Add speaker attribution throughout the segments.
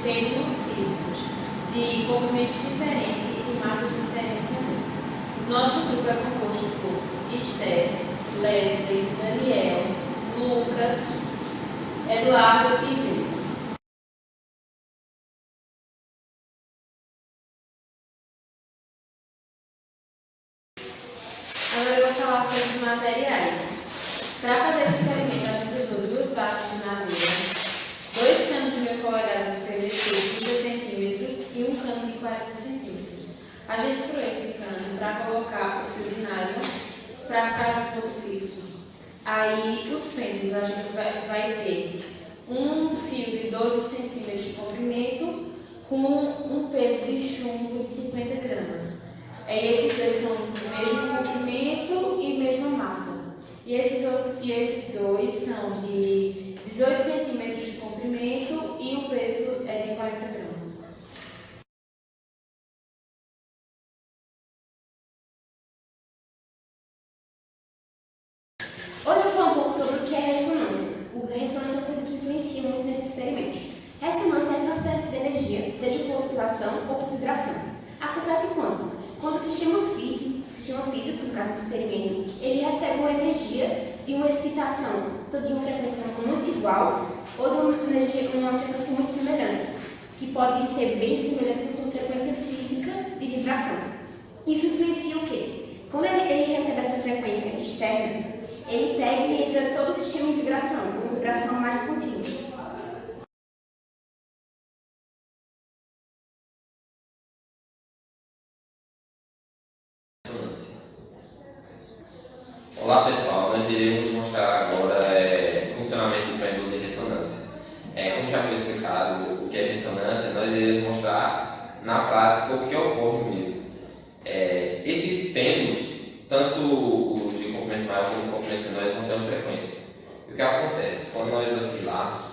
Speaker 1: pesos físicos de comprimentos diferentes e massas diferentes também. Nosso grupo é composto por Esther, Leslie, Daniel, Lucas, Eduardo e Geisa. Agora eu vou falar sobre os materiais. Para fazer esse experimento, a gente usou 2 barras de madeira, 2 canos de 1.000 polegadas de PVC de 30 centímetros e um cano de 40 centímetros. A gente furou esse cano para colocar o fio de nylon para ficar no ponto fixo. Aí, os pêndulos, a gente vai ter um fio de 12 centímetros de comprimento com um peso de chumbo de 50 gramas. Esses dois são do mesmo comprimento e mesma massa. E esses dois são de 18 centímetros de comprimento e o peso é de 40 gramas.
Speaker 2: Hoje eu vou falar um pouco sobre o que é ressonância. A ressonância é uma coisa que influencia muito nesse experimento. Ressonância é a transferência de energia, seja por oscilação ou por vibração. Acontece quando? Quando o sistema físico, no caso do experimento, ele recebe uma energia de uma excitação, tanto de uma frequência muito igual ou de uma frequência muito semelhante, que pode ser bem semelhante com sua frequência física de vibração. Isso influencia o quê? Quando ele recebe essa frequência externa, ele pega e entra todo o sistema em vibração, uma vibração mais contínua.
Speaker 3: Olá pessoal, nós iremos mostrar agora o funcionamento do pêndulo de ressonância. Como já foi explicado o que é ressonância, nós iremos mostrar na prática o que ocorre mesmo. Esses pêndulos, tanto os de comprimento maior como de comprimento menor, vão ter uma frequência. E o que acontece? Quando nós oscilarmos,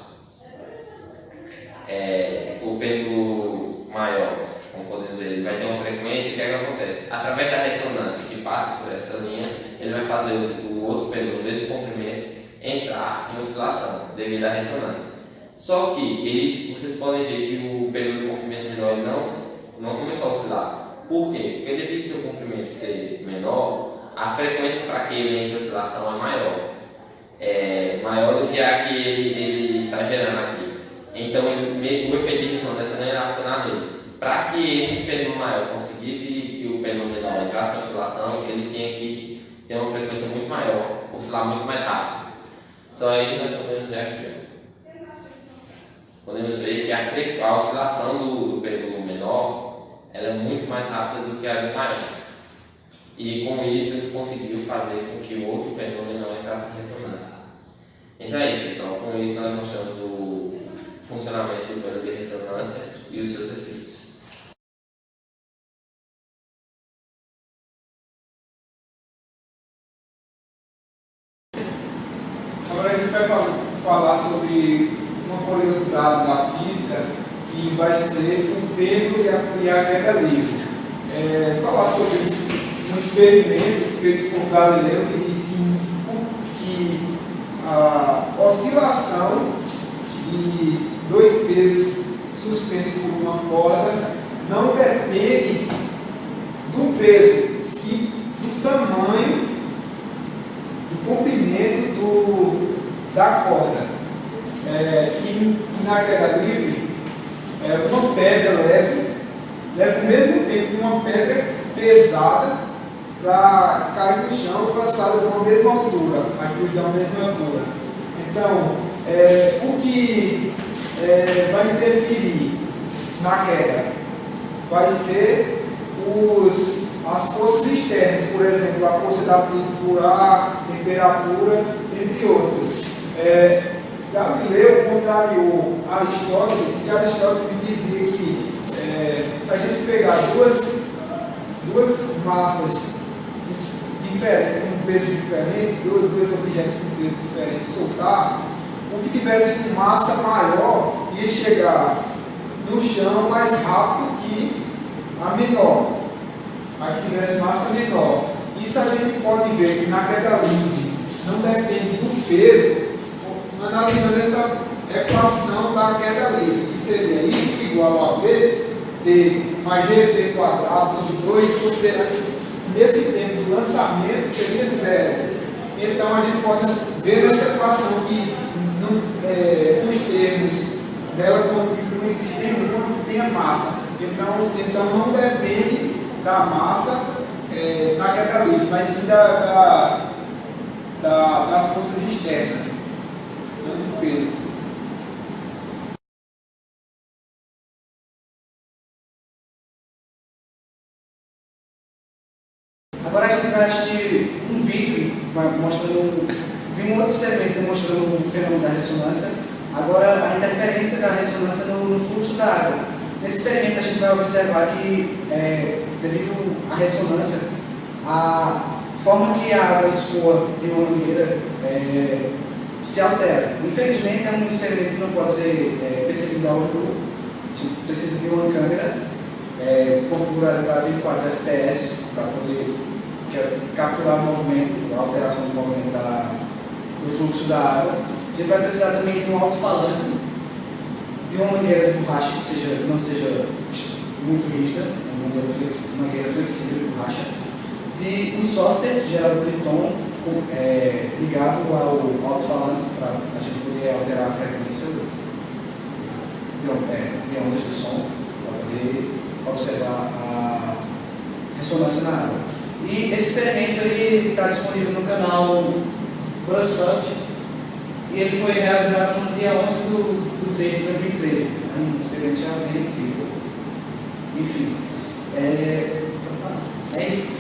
Speaker 3: o pêndulo maior, como podemos ver, ele vai ter uma frequência e o que acontece? Através da ressonância que passa por essa linha, ele vai fazer o outro pêndulo do mesmo comprimento entrar em oscilação devido à ressonância. Só que vocês podem ver que o pêndulo de comprimento menor não começou a oscilar. Por quê? Porque devido ao seu comprimento ser menor, a frequência para que ele entre em oscilação é maior. Maior do que a que ele está gerando aqui. Então o efeito de ressonância não irá funcionar nele. Para que esse pêndulo maior conseguisse que o pêndulo menor entrasse em oscilação, ele tinha que ter uma frequência muito maior, oscilar muito mais rápido. Só aí nós podemos ver aqui. Podemos ver que a oscilação do pêndulo menor ela é muito mais rápida do que a do maior. E com isso ele conseguiu fazer com que o outro pêndulo menor entrasse em ressonância. Então é isso, pessoal. Com isso nós mostramos o funcionamento do pêndulo de ressonância e os seus efeitos.
Speaker 4: Agora a gente vai falar sobre uma curiosidade da física que vai ser o pêndulo e a queda livre. Falar sobre um experimento feito por Galileu que disse que a oscilação de 2 pesos suspensos por uma corda não depende do peso, sim do tamanho, do comprimento da corda. E na queda livre, uma pedra leva o mesmo tempo que uma pedra pesada para cair no chão, passada de uma mesma altura, as duas da mesma altura. Então, o que vai interferir na queda vai ser as forças externas, por exemplo, a força da por ar, temperatura, entre outras. Galileu contrariou Aristóteles, e Aristóteles dizia que se a gente pegar duas massas diferentes, com um peso diferente, dois objetos com peso diferente, soltar, o que tivesse com massa maior ia chegar no chão mais rápido que a menor. A que tivesse massa menor. Isso a gente pode ver que na queda livre não depende do peso, analisando equação da queda livre, que seria y igual a v, t mais gt quadrado sobre 2, considerando que nesse tempo do lançamento seria zero. Então a gente pode ver nessa equação que os termos dela contidos não existem quando tem a massa. Então não depende da massa na queda livre, mas sim das forças externas, não do peso.
Speaker 5: Agora a gente vai assistir um vídeo mostrando um outro experimento demonstrando o fenômeno da ressonância. Agora a interferência da ressonância no fluxo da água. Nesse experimento a gente vai observar que, devido à ressonância, a forma que a água escoa de uma mangueira se altera. Infelizmente é um experimento que não pode ser percebido ao olho nu. A gente precisa de uma câmera configurada para 24 fps para poder capturar o movimento, a alteração do movimento do fluxo da água. A gente vai precisar também de um alto-falante, de uma mangueira de borracha que não seja muito rígida, uma mangueira flexível de borracha, de um software gerador de tom ligado ao alto-falante para a gente poder alterar a frequência de ondas de som, para poder observar a ressonância na água. E esse experimento está disponível no canal BrushUp e ele foi realizado no dia 11 de 3 de 2013. É um experimento já bem incrível. Enfim, é isso.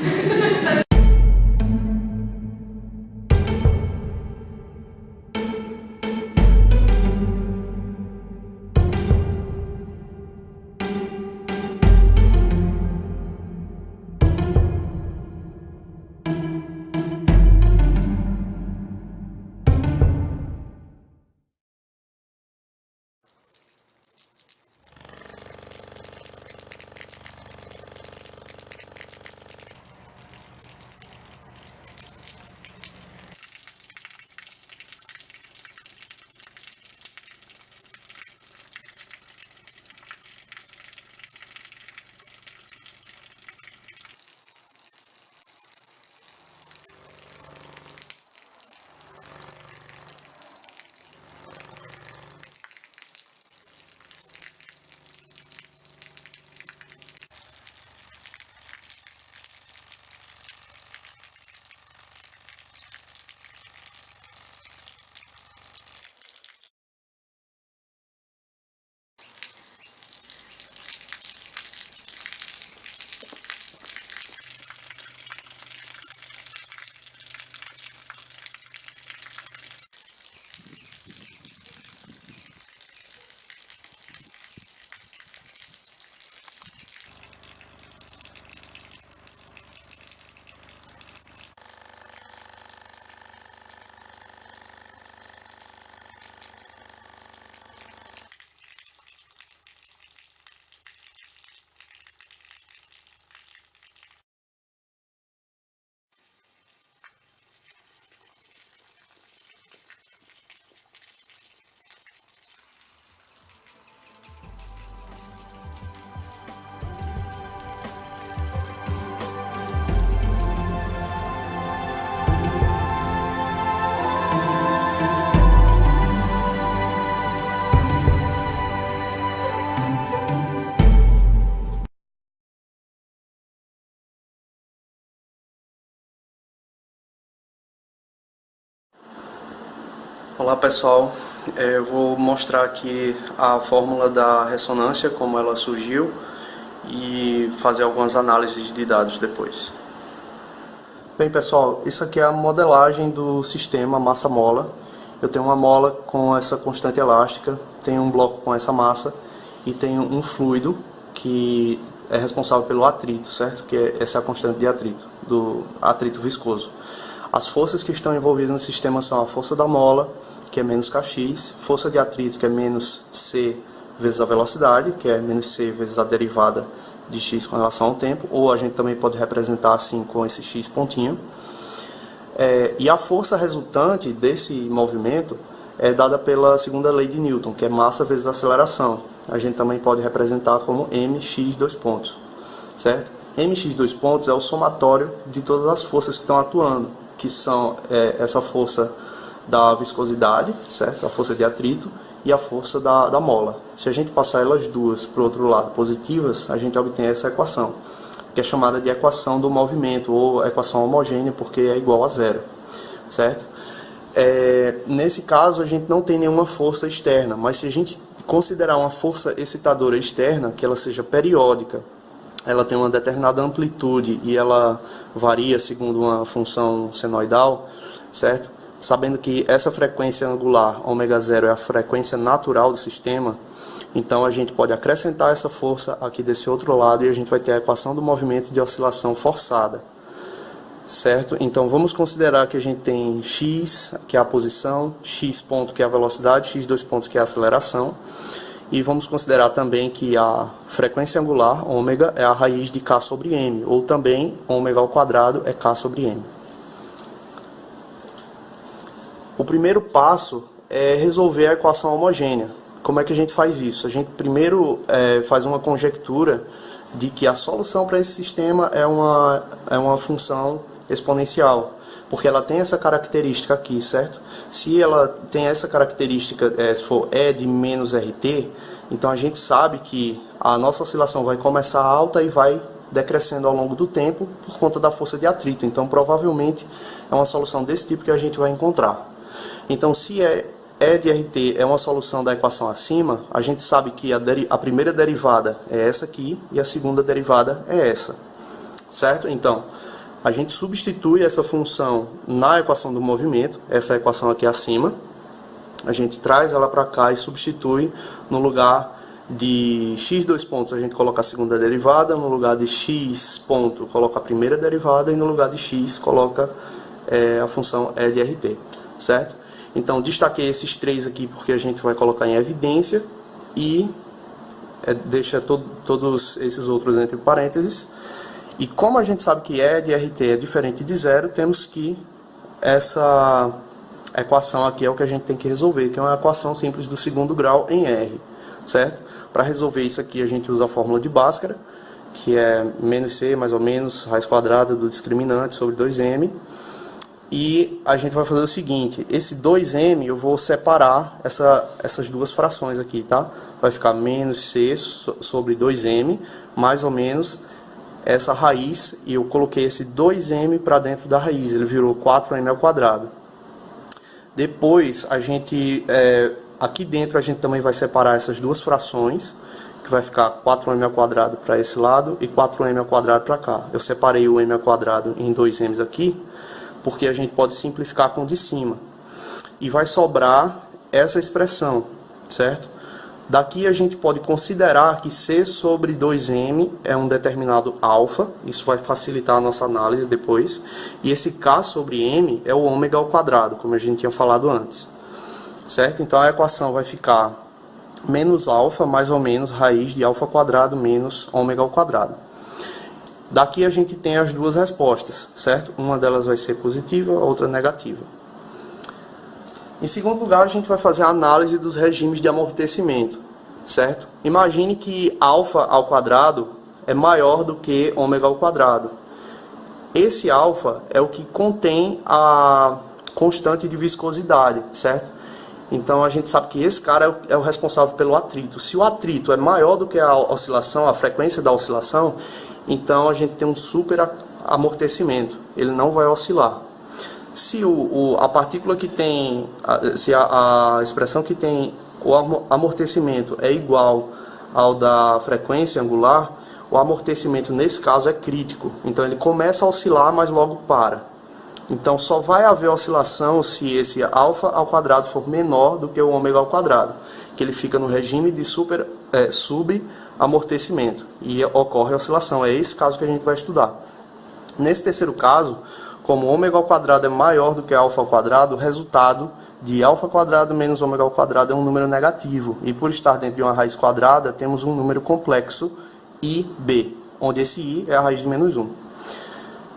Speaker 6: Olá pessoal, eu vou mostrar aqui a fórmula da ressonância, como ela surgiu, e fazer algumas análises de dados depois. Bem pessoal, isso aqui é a modelagem do sistema massa-mola. Eu tenho uma mola com essa constante elástica, tenho um bloco com essa massa e tenho um fluido que é responsável pelo atrito, certo? Essa é a constante de atrito, do atrito viscoso. As forças que estão envolvidas no sistema são a força da mola, que é menos kx, força de atrito, que é menos c vezes a velocidade, que é menos c vezes a derivada de x com relação ao tempo, ou a gente também pode representar assim com esse x pontinho. E a força resultante desse movimento é dada pela segunda lei de Newton, que é massa vezes aceleração. A gente também pode representar como mx dois pontos, certo? Mx dois pontos é o somatório de todas as forças que estão atuando, que são essa força da viscosidade, certo? A força de atrito e a força da mola. Se a gente passar elas duas para o outro lado positivas, a gente obtém essa equação, que é chamada de equação do movimento, ou equação homogênea, porque é igual a zero, certo? Nesse caso, a gente não tem nenhuma força externa, mas se a gente considerar uma força excitadora externa, que ela seja periódica, ela tem uma determinada amplitude e ela varia segundo uma função senoidal, certo? Sabendo que essa frequência angular, ω0, é a frequência natural do sistema, então a gente pode acrescentar essa força aqui desse outro lado e a gente vai ter a equação do movimento de oscilação forçada, certo? Então vamos considerar que a gente tem x, que é a posição, x ponto, que é a velocidade, x dois pontos, que é a aceleração, e vamos considerar também que a frequência angular, ômega, é a raiz de k sobre m, ou também ômega ao quadrado é k sobre m. O primeiro passo é resolver a equação homogênea. Como é que a gente faz isso? A gente primeiro faz uma conjectura de que a solução para esse sistema é uma função exponencial, porque ela tem essa característica aqui, certo? Se ela tem essa característica, se for E de menos RT, então a gente sabe que a nossa oscilação vai começar alta e vai decrescendo ao longo do tempo por conta da força de atrito. Então provavelmente é uma solução desse tipo que a gente vai encontrar. Então se E de RT é uma solução da equação acima, a gente sabe que a primeira derivada é essa aqui e a segunda derivada é essa, certo? Então a gente substitui essa função na equação do movimento, essa equação aqui acima, a gente traz ela para cá e substitui no lugar de x dois pontos, a gente coloca a segunda derivada, no lugar de x ponto, coloca a primeira derivada e no lugar de x coloca a função E de RT, certo? Então destaquei esses três aqui porque a gente vai colocar em evidência e deixa todos esses outros entre parênteses. E como a gente sabe que E de RT é diferente de zero, temos que essa equação aqui é o que a gente tem que resolver, que é uma equação simples do segundo grau em R, certo? Para resolver isso aqui a gente usa a fórmula de Bhaskara, que é menos c mais ou menos raiz quadrada do discriminante sobre 2m. E a gente vai fazer o seguinte, esse 2m eu vou separar essas duas frações aqui, tá? Vai ficar menos c sobre 2m, mais ou menos essa raiz, e eu coloquei esse 2m para dentro da raiz, ele virou 4m ao quadrado. Depois, aqui dentro a gente também vai separar essas duas frações, que vai ficar 4m ao quadrado para esse lado e 4m ao quadrado para cá. Eu separei o m ao quadrado em 2m's aqui, porque a gente pode simplificar com o de cima. E vai sobrar essa expressão, certo? Daqui a gente pode considerar que C sobre 2m é um determinado alfa, isso vai facilitar a nossa análise depois, e esse K sobre m é o ômega ao quadrado, como a gente tinha falado antes, certo? Então a equação vai ficar menos alfa mais ou menos raiz de alfa quadrado menos ômega ao quadrado. Daqui a gente tem as duas respostas, certo? Uma delas vai ser positiva, a outra negativa. Em segundo lugar, a gente vai fazer a análise dos regimes de amortecimento, certo? Imagine que alfa ao quadrado é maior do que ômega ao quadrado. Esse alfa é o que contém a constante de viscosidade, certo? Então a gente sabe que esse cara é o responsável pelo atrito. Se o atrito é maior do que a oscilação, a frequência da oscilação, então a gente tem um super amortecimento, ele não vai oscilar. Se a partícula que tem, se a expressão que tem o amortecimento é igual ao da frequência angular, o amortecimento nesse caso é crítico. Então ele começa a oscilar, mas logo para. Então só vai haver oscilação se esse alfa ao quadrado for menor do que o ômega ao quadrado, que ele fica no regime de subamortecimento e ocorre a oscilação. É esse caso que a gente vai estudar. Nesse terceiro caso, como ômega ao quadrado é maior do que alfa ao quadrado, o resultado de alfa ao quadrado menos ômega ao quadrado é um número negativo. E por estar dentro de uma raiz quadrada, temos um número complexo IB, onde esse I é a raiz de menos 1.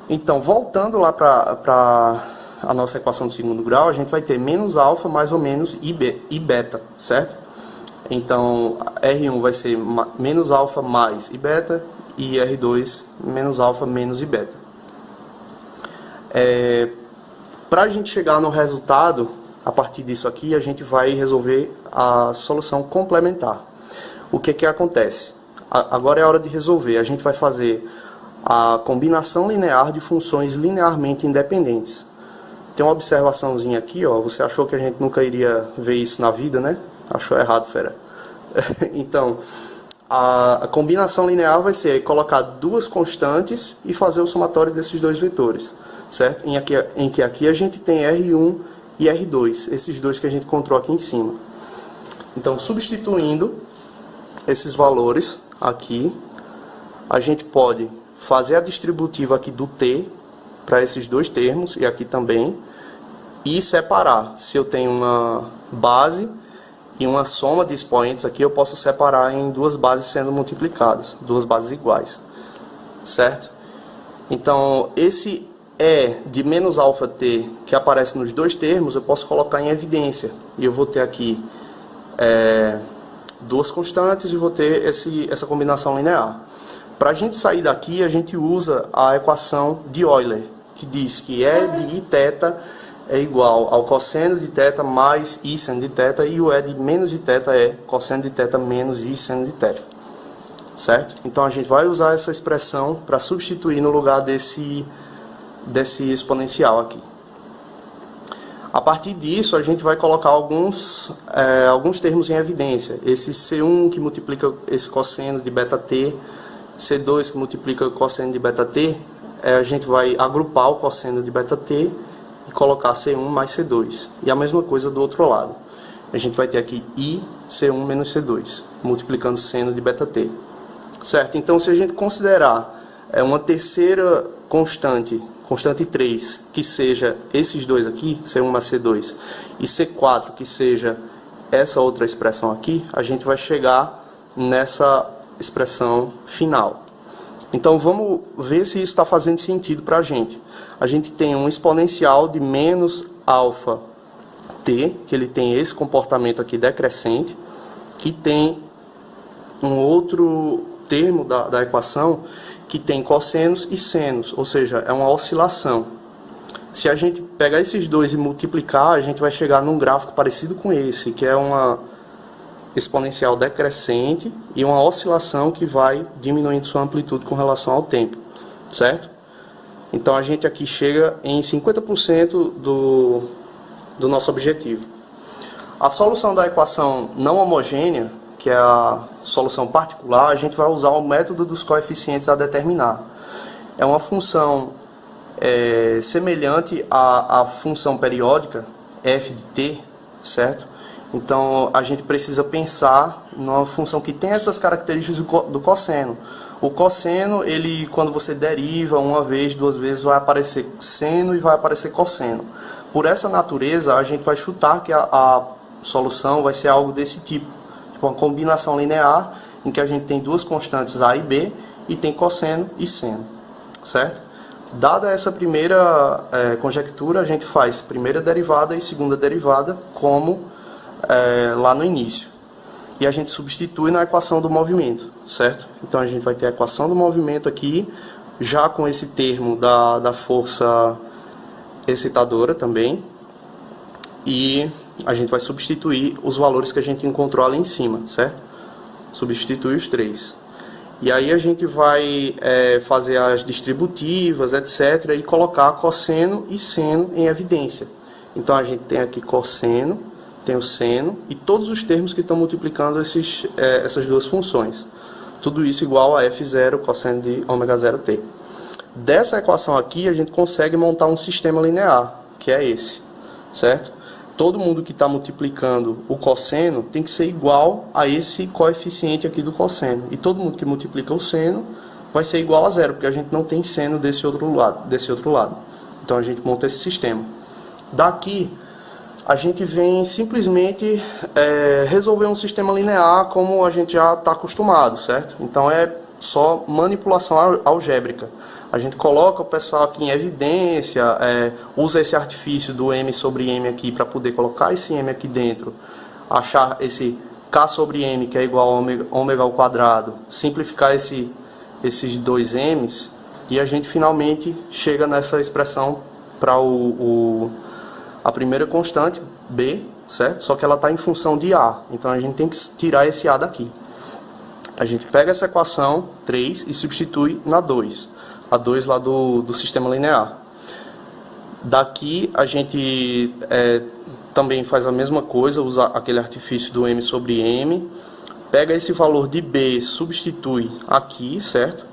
Speaker 6: Então, voltando lá para a nossa equação de segundo grau, a gente vai ter menos alfa mais ou menos I beta, certo? Então, R1 vai ser menos alfa mais I beta, e R2 menos alfa menos I beta. Para a gente chegar no resultado, a partir disso aqui, a gente vai resolver a solução complementar. O que acontece? Agora é a hora de resolver. A gente vai fazer a combinação linear de funções linearmente independentes. Tem uma observaçãozinha aqui, ó. Você achou que a gente nunca iria ver isso na vida, né? Achou errado, fera. Então, a combinação linear vai ser colocar duas constantes e fazer o somatório desses dois vetores, certo? Em que aqui a gente tem R1 e R2, esses dois que a gente encontrou aqui em cima. Então, substituindo esses valores aqui, a gente pode fazer a distributiva aqui do T para esses dois termos, e aqui também, e separar. Se eu tenho uma base e uma soma de expoentes aqui, eu posso separar em duas bases sendo multiplicadas, duas bases iguais, certo? Então, esse E de menos alfa T que aparece nos dois termos, eu posso colocar em evidência, e eu vou ter aqui duas constantes e vou ter essa combinação linear. Para a gente sair daqui, a gente usa a equação de Euler, que diz que E de Iθ é igual ao cosseno de θ mais I seno de θ, e o E de menos de θ é cosseno de θ menos I seno de θ. Certo? Então a gente vai usar essa expressão para substituir no lugar desse exponencial aqui. A partir disso, a gente vai colocar alguns termos em evidência. Esse C1 que multiplica esse cosseno de beta-t, C2 que multiplica o cosseno de beta-t, a gente vai agrupar o cosseno de beta-t e colocar C1 mais C2. E a mesma coisa do outro lado. A gente vai ter aqui I, C1 menos C2, multiplicando seno de beta-t. Certo? Então, se a gente considerar uma terceira constante 3, que seja esses dois aqui, C1 mais C2, e C4, que seja essa outra expressão aqui, a gente vai chegar nessa expressão final. Então, vamos ver se isso está fazendo sentido para a gente. A gente tem um exponencial de menos alfa t, que ele tem esse comportamento aqui decrescente, e tem um outro termo da equação que tem cossenos e senos, ou seja, é uma oscilação. Se a gente pegar esses dois e multiplicar, a gente vai chegar num gráfico parecido com esse, que é uma exponencial decrescente e uma oscilação que vai diminuindo sua amplitude com relação ao tempo, certo? Então a gente aqui chega em 50% do nosso objetivo. A solução da equação não homogênea, que é a solução particular, a gente vai usar o método dos coeficientes a determinar. É uma função semelhante à função periódica, f de t, certo? Então, a gente precisa pensar numa função que tem essas características do cosseno. O cosseno, ele, quando você deriva uma vez, duas vezes, vai aparecer seno e vai aparecer cosseno. Por essa natureza, a gente vai chutar que a solução vai ser algo desse tipo. Tipo uma combinação linear, em que a gente tem duas constantes A e B, e tem cosseno e seno. Certo? Dada essa primeira conjectura, a gente faz primeira derivada e segunda derivada, como lá no início. E a gente substitui na equação do movimento, certo? Então a gente vai ter a equação do movimento aqui, já com esse termo da força excitadora também. E a gente vai substituir os valores que a gente encontrou ali em cima, certo? Substituir os três. E aí a gente vai fazer as distributivas, etc. E colocar cosseno e seno em evidência. Então a gente tem aqui cosseno, tem o seno e todos os termos que estão multiplicando essas duas funções. Tudo isso igual a f0 cosseno de ômega 0t. Dessa equação aqui a gente consegue montar um sistema linear, que é esse, certo? Todo mundo que está multiplicando o cosseno tem que ser igual a esse coeficiente aqui do cosseno. E todo mundo que multiplica o seno vai ser igual a zero, porque a gente não tem seno desse outro lado. Então a gente monta esse sistema. Daqui a gente vem simplesmente resolver um sistema linear como a gente já está acostumado, certo? Então é só manipulação algébrica. A gente coloca o pessoal aqui em evidência, usa esse artifício do M sobre M aqui para poder colocar esse M aqui dentro, achar esse K sobre M, que é igual a ômega ao quadrado, simplificar esses dois M's, e a gente finalmente chega nessa expressão para a primeira constante, B, certo? Só que ela está em função de A, então a gente tem que tirar esse A daqui. A gente pega essa equação 3 e substitui na 2, a 2 lá do sistema linear. Daqui a gente também faz a mesma coisa, usa aquele artifício do M sobre M, pega esse valor de B, substitui aqui, certo?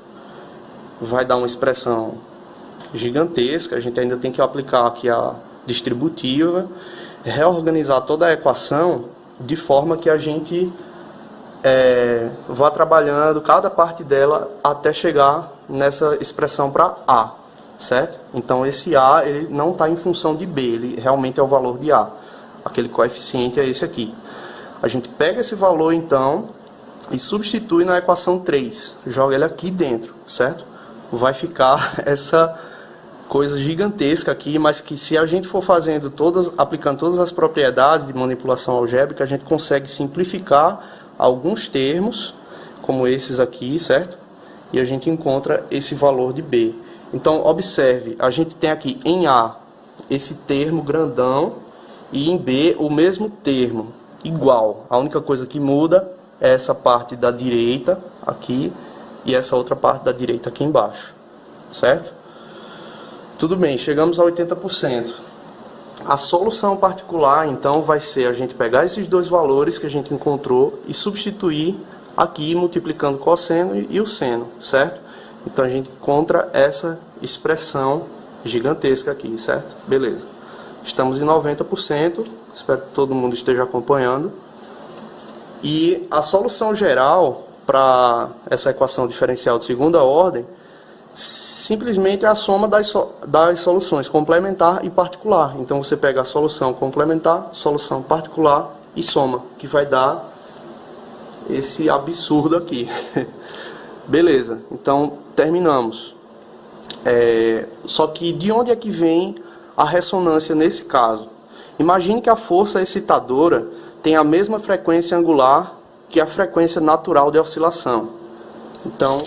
Speaker 6: Vai dar uma expressão gigantesca, a gente ainda tem que aplicar aqui a distributiva, reorganizar toda a equação de forma que a gente vá trabalhando cada parte dela até chegar nessa expressão para A, certo? Então esse A ele não está em função de B, ele realmente é o valor de A. Aquele coeficiente é esse aqui. A gente pega esse valor então e substitui na equação 3, joga ele aqui dentro, certo? Vai ficar essa coisa gigantesca aqui, mas que se a gente for fazendo aplicando todas as propriedades de manipulação algébrica, a gente consegue simplificar alguns termos, como esses aqui, certo? E a gente encontra esse valor de B. Então, observe, a gente tem aqui em A esse termo grandão e em B o mesmo termo, igual. A única coisa que muda é essa parte da direita aqui e essa outra parte da direita aqui embaixo, certo? Tudo bem, chegamos a 80%. A solução particular, então, vai ser a gente pegar esses dois valores que a gente encontrou e substituir aqui, multiplicando o cosseno e o seno, certo? Então, a gente encontra essa expressão gigantesca aqui, certo? Beleza. Estamos em 90%, espero que todo mundo esteja acompanhando. E a solução geral para essa equação diferencial de segunda ordem simplesmente é a soma das soluções complementar e particular. Então você pega a solução complementar, solução particular e soma, que vai dar esse absurdo aqui. Beleza, então terminamos. Só que de onde é que vem a ressonância nesse caso? Imagine que a força excitadora tem a mesma frequência angular que a frequência natural de oscilação. Então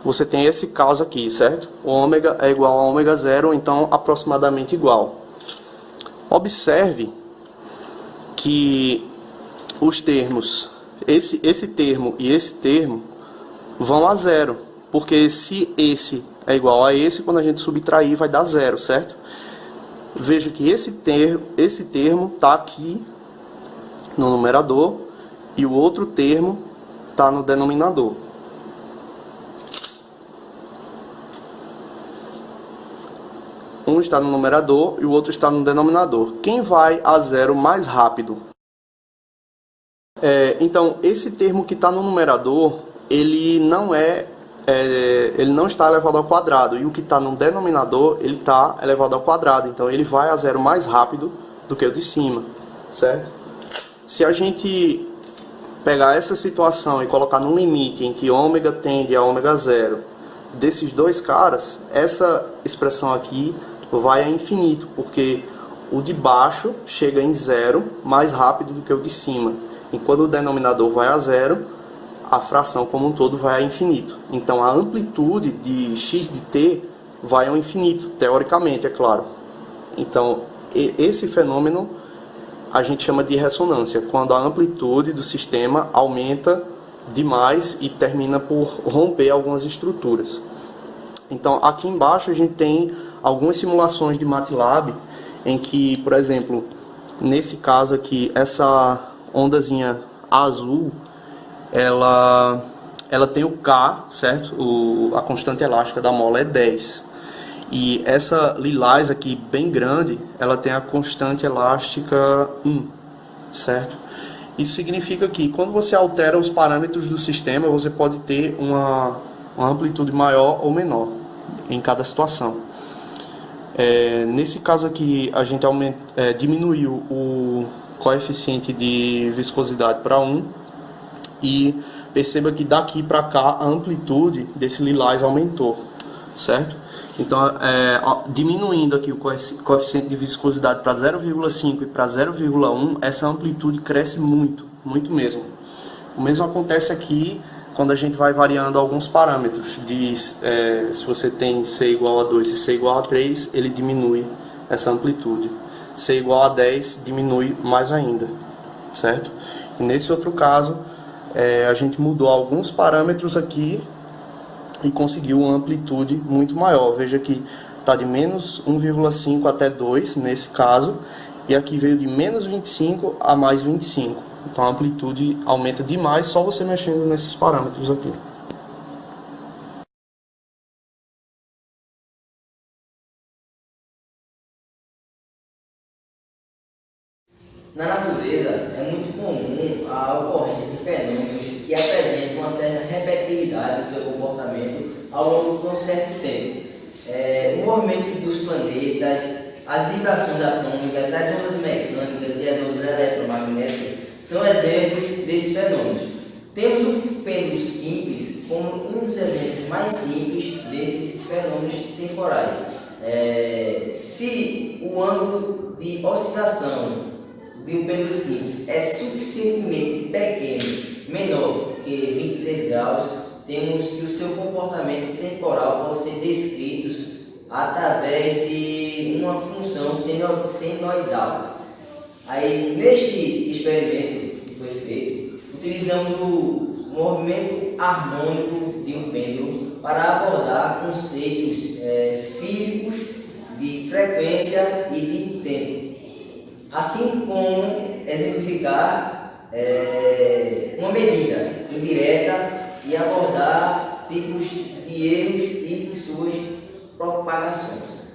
Speaker 6: você tem esse caso aqui, certo? O ômega é igual a ômega zero, então aproximadamente igual. Observe que os termos, esse termo e esse termo, vão a zero. Porque se esse é igual a esse, quando a gente subtrair vai dar zero, certo? Veja que esse termo está aqui no numerador e o outro termo está no denominador. Um está no numerador e o outro está no denominador. Quem vai a zero mais rápido? Então, esse termo que está no numerador, ele não está elevado ao quadrado. E o que está no denominador, ele está elevado ao quadrado. Então, ele vai a zero mais rápido do que o de cima, certo? Se a gente pegar essa situação e colocar no limite em que ômega tende a ômega zero desses dois caras, essa expressão aqui vai a infinito, porque o de baixo chega em zero mais rápido do que o de cima. E quando o denominador vai a zero, a fração como um todo vai a infinito. Então a amplitude de x de t vai ao infinito, teoricamente, é claro. Então esse fenômeno a gente chama de ressonância, quando a amplitude do sistema aumenta demais e termina por romper algumas estruturas. Então aqui embaixo a gente tem algumas simulações de MATLAB em que, por exemplo, nesse caso aqui, essa ondazinha azul, ela tem o K, certo? A constante elástica da mola é 10. E essa lilás aqui, bem grande, ela tem a constante elástica 1, certo? Isso significa que quando você altera os parâmetros do sistema, você pode ter uma amplitude maior ou menor em cada situação. Nesse caso aqui, a gente diminuiu o coeficiente de viscosidade para 1 e perceba que daqui para cá a amplitude desse lilás aumentou. certo? Então, diminuindo aqui o coeficiente de viscosidade para 0,5 e para 0,1, essa amplitude cresce muito, muito mesmo. O mesmo acontece aqui quando a gente vai variando alguns parâmetros. Se você tem C igual a 2 e C igual a 3, ele diminui essa amplitude. C igual a 10 diminui mais ainda, certo? E nesse outro caso, a gente mudou alguns parâmetros aqui e conseguiu uma amplitude muito maior. Veja que está de menos 1,5 até 2 nesse caso, e aqui veio de menos 25 a mais 25. Então a amplitude aumenta demais só você mexendo nesses parâmetros aqui.
Speaker 7: Na natureza, é muito comum a ocorrência de fenômenos que apresentam uma certa repetibilidade no seu comportamento ao longo de um certo tempo. O movimento dos planetas, as vibrações atômicas, as ondas mecânicas e as ondas eletromagnéticas são exemplos desses fenômenos. Temos um pêndulo simples como um dos exemplos mais simples desses fenômenos temporais. Se o ângulo de oscilação de um pêndulo simples é suficientemente pequeno, menor que 23 graus, temos que o seu comportamento temporal pode ser descrito através de uma função senoidal. Aí, neste experimento que foi feito, utilizamos o movimento harmônico de um pêndulo para abordar conceitos físicos de frequência e de tempo, assim como exemplificar uma medida indireta e abordar tipos de erros e suas propagações.